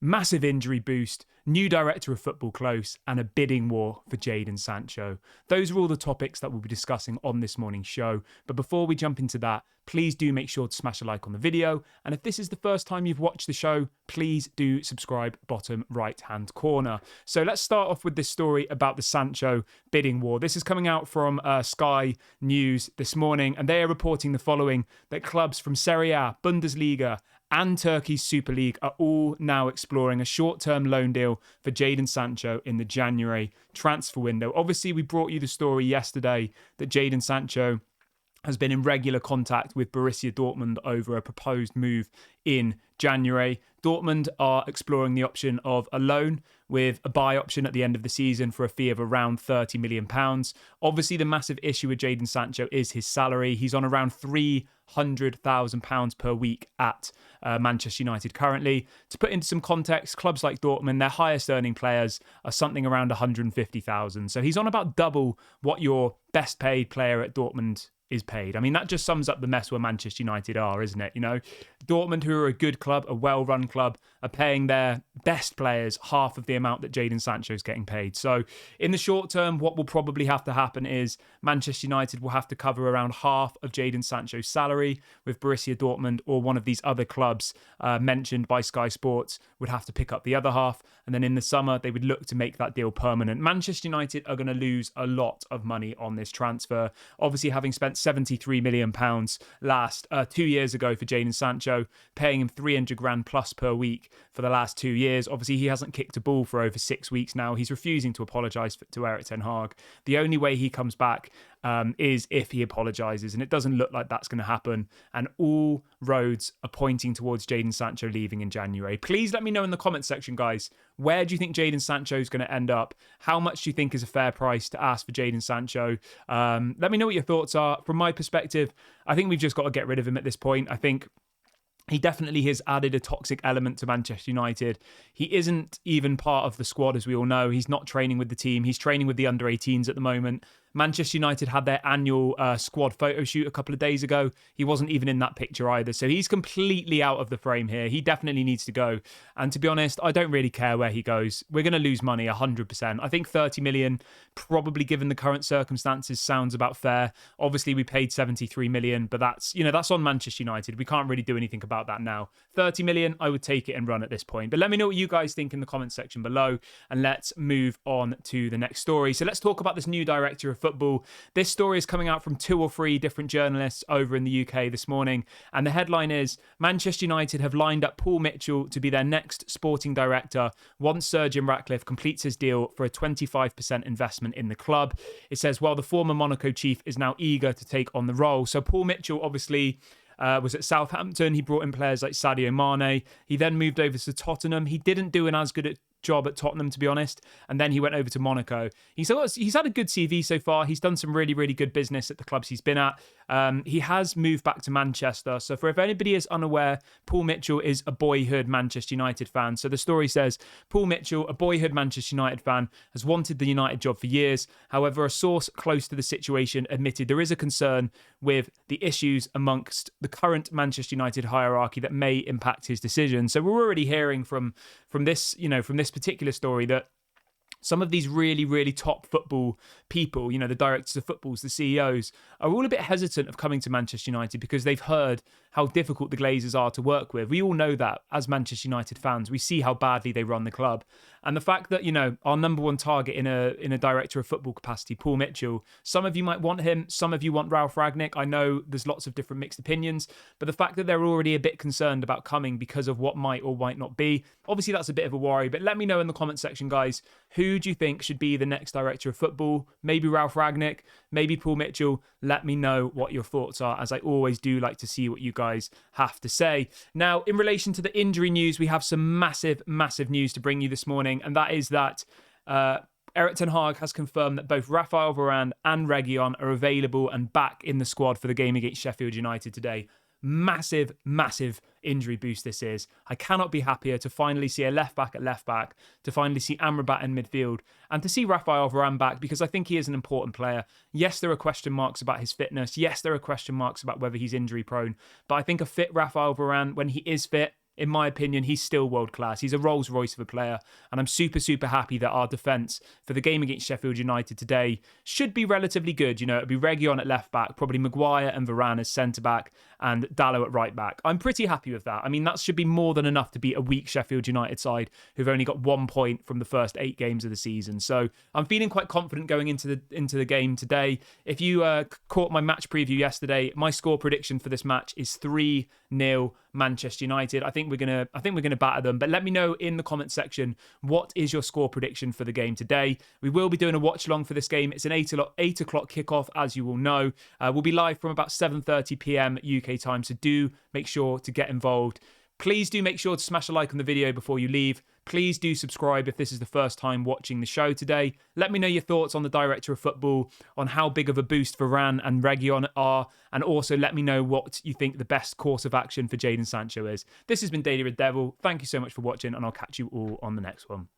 massive injury boost, new director of football close, and a bidding war for Jadon Sancho. Those are all the topics that we'll be discussing on this morning's show. But before we jump into that, please do make sure to smash a like on the video. And if this is the first time you've watched the show, please do subscribe, bottom right-hand corner. So let's start off with this story about the Sancho bidding war. This is coming out from Sky News this morning, and they are reporting the following, that clubs from Serie A, Bundesliga, and Turkey's Super League are all now exploring a short-term loan deal for Jadon Sancho in the January transfer window. Obviously, we brought you the story yesterday that Jadon Sancho has been in regular contact with Borussia Dortmund over a proposed move in January. Dortmund are exploring the option of a loan with a buy option at the end of the season for a fee of around £30 million. Obviously, the massive issue with Jadon Sancho is his salary. He's on around £300,000 per week at Manchester United currently. To put into some context, clubs like Dortmund, their highest earning players are something around 150,000. So he's on about double what your best paid player at Dortmund is paid. I mean, that just sums up the mess where Manchester United are, isn't it? You know, Dortmund, who are a good club, a well-run club, are paying their best players half of the amount that Jadon Sancho is getting paid. So in the short term, what will probably have to happen is Manchester United will have to cover around half of Jadon Sancho's salary, with Borussia Dortmund or one of these other clubs mentioned by Sky Sports would have to pick up the other half. And then in the summer, they would look to make that deal permanent. Manchester United are going to lose a lot of money on this transfer. Obviously, having spent £73 million last 2 years ago for Jadon Sancho, paying him 300 grand plus per week for the last 2 years. Obviously, he hasn't kicked a ball for over 6 weeks now. He's refusing to apologise to Erik ten Hag. The only way he comes back is if he apologises, and it doesn't look like that's going to happen. And all roads are pointing towards Jadon Sancho leaving in January. Please let me know in the comments section, guys, where do you think Jadon Sancho is going to end up? How much do you think is a fair price to ask for Jadon Sancho? Let me know what your thoughts are. From my perspective, I think we've just got to get rid of him at this point. I think he definitely has added a toxic element to Manchester United. He isn't even part of the squad, as we all know. He's not training with the team. He's training with the under-18s at the moment. Manchester United had their annual squad photo shoot a couple of days ago. He wasn't even in that picture either. So he's completely out of the frame here. He definitely needs to go. And to be honest, I don't really care where he goes. We're going to lose money 100%. I think 30 million, probably given the current circumstances, sounds about fair. Obviously, we paid 73 million, but that's on Manchester United. We can't really do anything about that now. 30 million, I would take it and run at this point. But let me know what you guys think in the comment section below. And let's move on to the next story. So let's talk about this new director of football. This story is coming out from 2 or 3 different journalists over in the UK this morning, and the headline is, Manchester United have lined up Paul Mitchell to be their next sporting director once Sir Jim Ratcliffe completes his deal for a 25% investment in the club. It says, while the former Monaco chief is now eager to take on the role. So Paul Mitchell obviously was at Southampton. He brought in players like Sadio Mane. He then moved over to Tottenham. He didn't do an as good job at Tottenham, to be honest, and then he went over to Monaco. He's had a good CV so far. He's done some really, really good business at the clubs he's been at. He has moved back to Manchester. So if anybody is unaware, Paul Mitchell is a boyhood Manchester United fan. So the story says, Paul Mitchell, a boyhood Manchester United fan, has wanted the United job for years. However, a source close to the situation admitted there is a concern with the issues amongst the current Manchester United hierarchy that may impact his decision. So we're already hearing from this particular story that some of these really, really top football people, the directors of footballs, the CEOs, are all a bit hesitant of coming to Manchester United because they've heard how difficult the Glazers are to work with. We all know that as Manchester United fans. We see how badly they run the club. And the fact that, our number one target in a director of football capacity, Paul Mitchell, some of you might want him, some of you want Ralph Ragnick. I know there's lots of different mixed opinions, but the fact that they're already a bit concerned about coming because of what might or might not be, obviously that's a bit of a worry. But let me know in the comment section, guys, who do you think should be the next director of football? Maybe Ralph Ragnick, maybe Paul Mitchell. Let me know what your thoughts are, as I always do like to see what you guys have to say. Now, in relation to the injury news, we have some massive, massive news to bring you this morning, and that is that Erik ten Hag has confirmed that both Raphael Varane and Reguilon are available and back in the squad for the game against Sheffield United today. Massive, massive injury boost this is. I cannot be happier to finally see a left-back at left-back, to finally see Amrabat in midfield, and to see Raphael Varane back, because I think he is an important player. Yes, there are question marks about his fitness. Yes, there are question marks about whether he's injury-prone. But I think a fit Raphael Varane, when he is fit, in my opinion, he's still world class. He's a Rolls Royce of a player. And I'm super, super happy that our defence for the game against Sheffield United today should be relatively good. You know, it'll be Reguilon at left back, probably Maguire and Varane as centre back, and Dalot at right back. I'm pretty happy with that. I mean, that should be more than enough to beat a weak Sheffield United side who've only got 1 point from the first 8 games of the season. So I'm feeling quite confident going into the game today. If you caught my match preview yesterday, my score prediction for this match is 3-0 Manchester United. I think we're gonna batter them. But let me know in the comment section, what is your score prediction for the game today? We will be doing a watch along for this game. It's an 8 o'clock kickoff, as you will know. We'll be live from about 7:30 p.m. UK time. So do make sure to get involved. Please do make sure to smash a like on the video before you leave. Please do subscribe if this is the first time watching the show today. Let me know your thoughts on the director of football, on how big of a boost Varane and Reguilon are, and also let me know what you think the best course of action for Jadon Sancho is. This has been Daily Red Devil. Thank you so much for watching, and I'll catch you all on the next one.